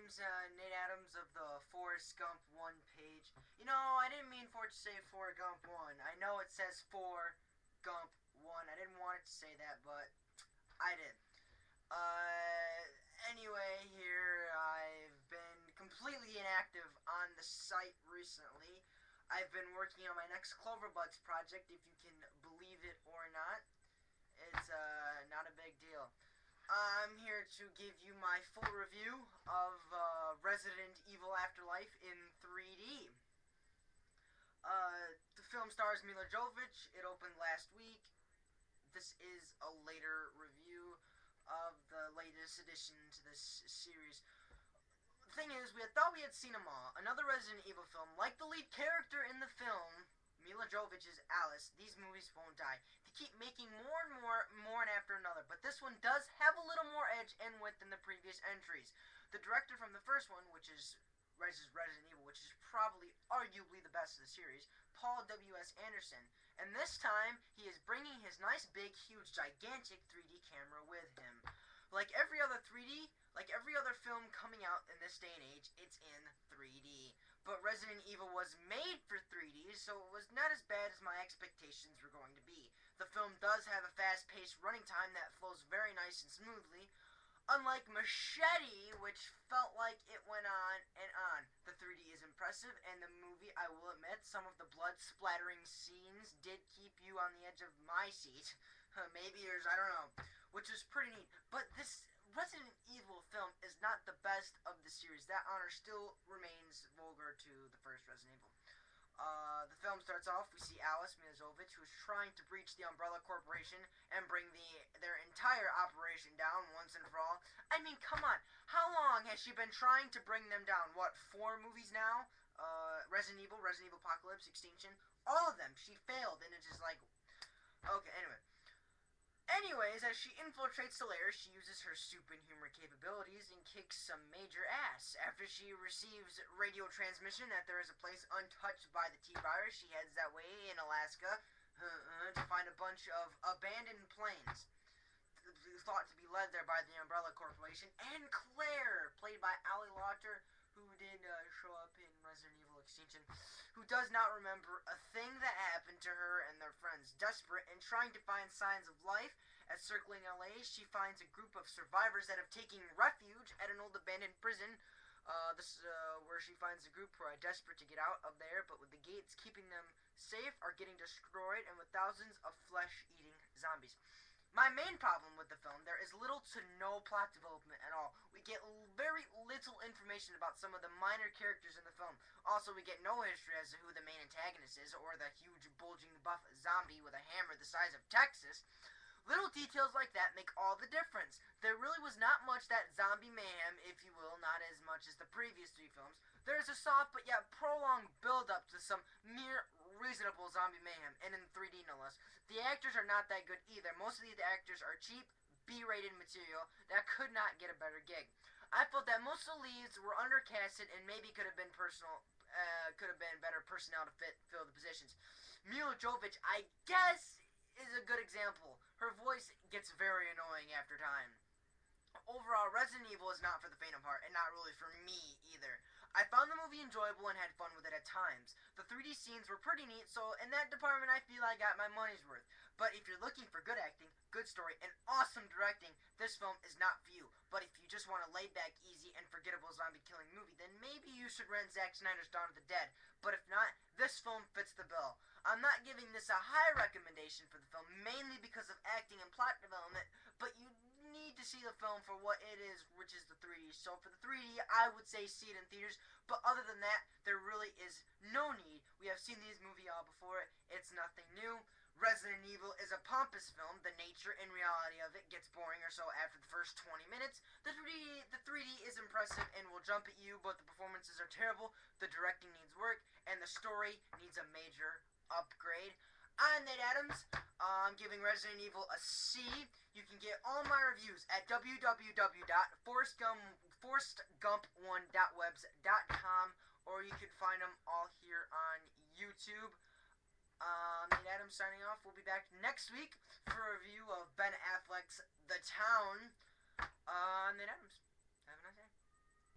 name's Nate Adams of the Forrest Gump 1 page. You know, I didn't mean for it to say Forrest Gump 1. I know it says For Gump 1. I didn't want it to say that, but I did. Anyway, here I've been completely inactive on the site recently. I've been working on my next Cloverbuds project, if you can believe it or not. It's not a big deal. I'm here to give you my full review of Resident Evil Afterlife in 3D. The film stars Mila Jovovich. It opened last week. This is a later review of the latest addition to this series. The thing is, we thought we had seen them all. Another Resident Evil film, like the lead character in the film, Mila Jovovich's Alice, these movies won't die. They keep making more and more and after another, but this one does have a little more edge and width than the previous entries. The director from the first one, which is Resident Evil, which is probably arguably the best of the series, Paul W.S. Anderson, and this time he is bringing his nice big huge gigantic 3D camera with him. Like every other 3D, like every other film coming out in this day and age, it's in 3D. But Resident Evil was made for 3D, so it was not as bad as my expectations were going to be. The film does have a fast-paced running time that flows very nice and smoothly, unlike Machete, which felt like it went on and on. The 3D is impressive, and the movie, I will admit, some of the blood-splattering scenes did keep you on the edge of my seat. Maybe yours, I don't know. Which is pretty neat. But this Resident Evil film is not the best of the series. That honor still remains vulgar to the first Resident Evil. The film starts off, we see Alice, Mila Jovovich, who is trying to breach the Umbrella Corporation and bring their entire operation down once and for all. I mean, come on. How long has she been trying to bring them down? What, 4 movies now? Resident Evil Apocalypse, Extinction. All of them. She failed, and it's just like... Okay, anyway. Anyways, as she infiltrates the lair, she uses her soup and humor capabilities and kicks some major ass. After she receives radio transmission that there is a place untouched by the T-virus, she heads that way in Alaska to find a bunch of abandoned planes thought to be led there by the Umbrella Corporation. And Claire, played by Ali Lauter, who did show up in Resident Evil Extinction, who does not remember a thing that happened to her and their friends. Desperate and trying to find signs of life, as circling LA, she finds a group of survivors that have taken refuge at an old abandoned prison. This is where she finds a group who are desperate to get out of there, but with the gates keeping them safe are getting destroyed, and with thousands of flesh-eating zombies. My main problem with the film, there is little to no plot development at all. We get very little information about some of the minor characters in the film. Also, we get no history as to who the main antagonist is, or the huge, bulging, buff zombie with a hammer the size of Texas. Little details like that make all the difference. There really was not much that zombie mayhem, if you will, not as much as the previous 3 films. There is a soft but yet prolonged build-up to some mere reasonable zombie mayhem, and in 3D no less. The actors are not that good either. Most of the actors are cheap, B-rated material that could not get a better gig. I felt that most of the leads were undercasted and maybe could have been better personnel to fill the positions. Mila Jovovich, I guess, is a good example. Her voice gets very annoying after time. Overall, Resident Evil is not for the faint of heart, and not really for me either. I found the movie enjoyable and had fun with it at times. The 3D scenes were pretty neat, so in that department I feel I got my money's worth. But if you're looking for good acting, good story, and awesome directing, this film is not for you. But if you just want a laid-back, easy, and forgettable zombie-killing movie, then maybe you should rent Zack Snyder's Dawn of the Dead. But if not, this film fits the bill. I'm not giving this a high recommendation for the film, mainly because of acting and plot development, but you need to see the film for what it is, which is the 3D. So for the 3D, I would say see it in theaters, but other than that, there really is no need. We have seen these movies all before. It's nothing new. Resident Evil is a pompous film. The nature and reality of it gets boring or so after the first 20 minutes. The 3D is impressive and will jump at you, but the performances are terrible, the directing needs work, and the story needs a major upgrade. I'm Nate Adams. I'm giving Resident Evil a C. You can get all my reviews at www.forrestgump1.webs.com, or you can find them all here on YouTube. Nate Adams signing off. We'll be back next week for a review of Ben Affleck's The Town.